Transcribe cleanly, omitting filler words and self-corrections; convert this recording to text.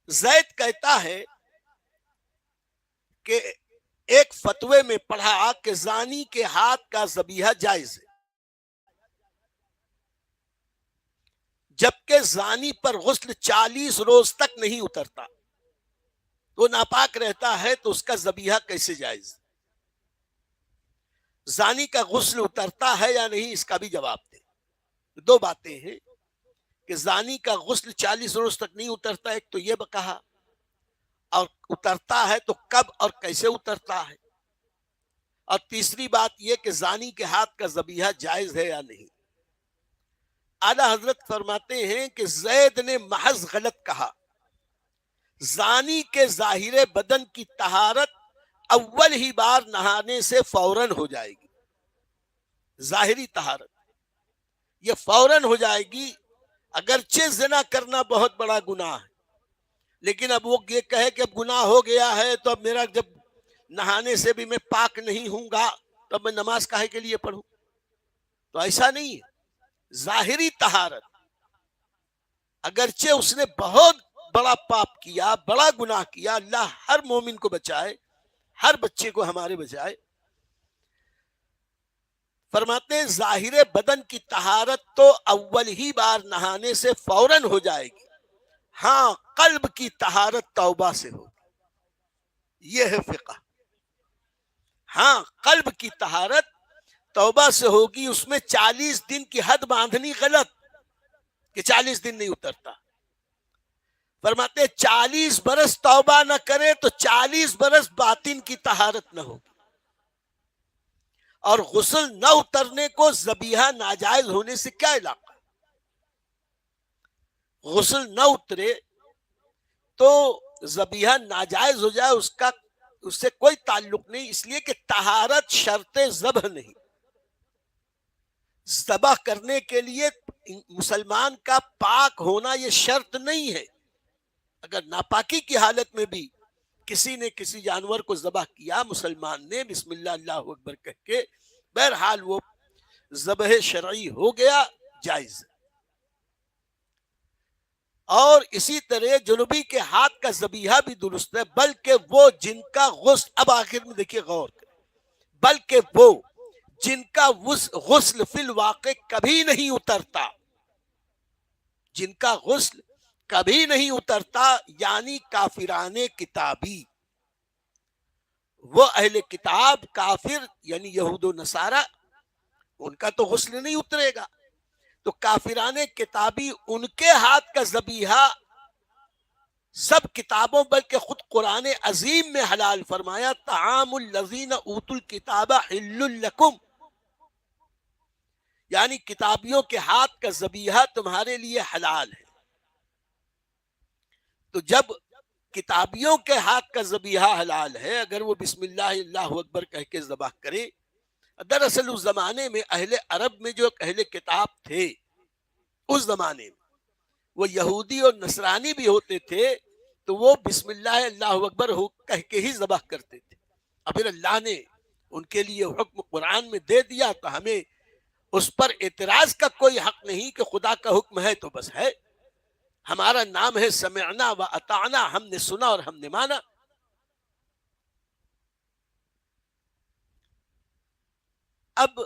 زید کہتا ہے کہ ایک فتوے میں پڑھا کہ زانی کے ہاتھ کا ذبیحہ جائز ہے، جبکہ زانی پر غسل 40 روز تک نہیں اترتا، وہ ناپاک رہتا ہے تو اس کا ذبیحہ کیسے جائز؟ زانی کا غسل اترتا ہے یا نہیں، اس کا بھی جواب دے۔ دو باتیں ہیں کہ زانی کا غسل 40 روز تک نہیں اترتا، ایک تو یہ کہا، اور اترتا ہے تو کب اور کیسے اترتا ہے، اور تیسری بات یہ کہ زانی کے ہاتھ کا ذبیحہ جائز ہے یا نہیں۔ اعلی حضرت فرماتے ہیں کہ زید نے محض غلط کہا، زانی کے ظاہر بدن کی طہارت اول ہی بار نہانے سے فوراً ہو جائے گی، ظاہری طہارت یہ فوراً ہو جائے گی، اگرچہ زنا کرنا بہت بڑا گناہ ہے، لیکن اب وہ یہ کہے کہ اب گناہ ہو گیا ہے تو اب میرا جب نہانے سے بھی میں پاک نہیں ہوں گا تو اب میں نماز کاہے کے لیے پڑھوں؟ تو ایسا نہیں ہے، ظاہری طہارت، اگرچہ اس نے بہت بڑا پاپ کیا، بڑا گناہ کیا، اللہ ہر مومن کو بچائے، ہر بچے کو ہمارے بچائے، فرماتے ہیں ظاہر بدن کی طہارت تو اول ہی بار نہانے سے فوراً ہو جائے گی، ہاں قلب کی طہارت توبہ سے ہو، یہ ہے فقہ۔ ہاں قلب کی طہارت توبہ سے ہوگی، اس میں 40 دن کی حد باندھنی غلط کہ 40 دن نہیں اترتا، فرماتے 40 برس توبہ نہ کرے تو 40 برس باطن کی طہارت نہ ہوگی، اور غسل نہ اترنے کو ذبیحہ ناجائز ہونے سے کیا علاقہ؟ غسل نہ اترے تو ذبیحہ ناجائز ہو جائے، اس سے کوئی تعلق نہیں، اس لیے کہ طہارت شرط ذبح نہیں، ذبح کرنے کے لیے مسلمان کا پاک ہونا یہ شرط نہیں ہے، اگر ناپاکی کی حالت میں بھی کسی نے کسی جانور کو ذبح کیا مسلمان نے بسم اللہ اللہ اکبر کہہ کے، بہرحال وہ ذبح شرعی ہو گیا، جائز۔ اور اسی طرح جنوبی کے ہاتھ کا ذبیحہ بھی درست ہے، بلکہ وہ جن کا غسل، اب آخر میں دیکھیے غور کریں، بلکہ وہ جن کا غسل فی الواقع کبھی نہیں اترتا، جن کا غسل کبھی نہیں اترتا، یعنی کافران کتابی، وہ اہل کتاب کافر یعنی یہود و نصارہ، ان کا تو غسل نہیں اترے گا، تو کافران کتابی ان کے ہاتھ کا ذبیحہ سب کتابوں بلکہ خود قرآن عظیم میں حلال فرمایا، طعام الذین اوتوا الکتاب حل لکم، یعنی کتابیوں کے ہاتھ کا ذبیحہ تمہارے لیے حلال ہے۔ تو جب کتابیوں کے ہاتھ کا ذبیحہ حلال ہے، اگر وہ بسم اللہ اللہ اکبر کہہ کے ذبح کرے، دراصل اس زمانے میں اہل عرب میں جو اہل کتاب تھے، اس زمانے میں وہ یہودی اور نصرانی بھی ہوتے تھے، تو وہ بسم اللہ اللہ اکبر کہہ کے ہی ذبح کرتے تھے، اب پھر اللہ نے ان کے لیے حکم قرآن میں دے دیا، تو ہمیں اس پر اعتراض کا کوئی حق نہیں کہ خدا کا حکم ہے تو بس ہے، ہمارا نام ہے سمعنا و اطعنا، ہم نے سنا اور ہم نے مانا۔ اب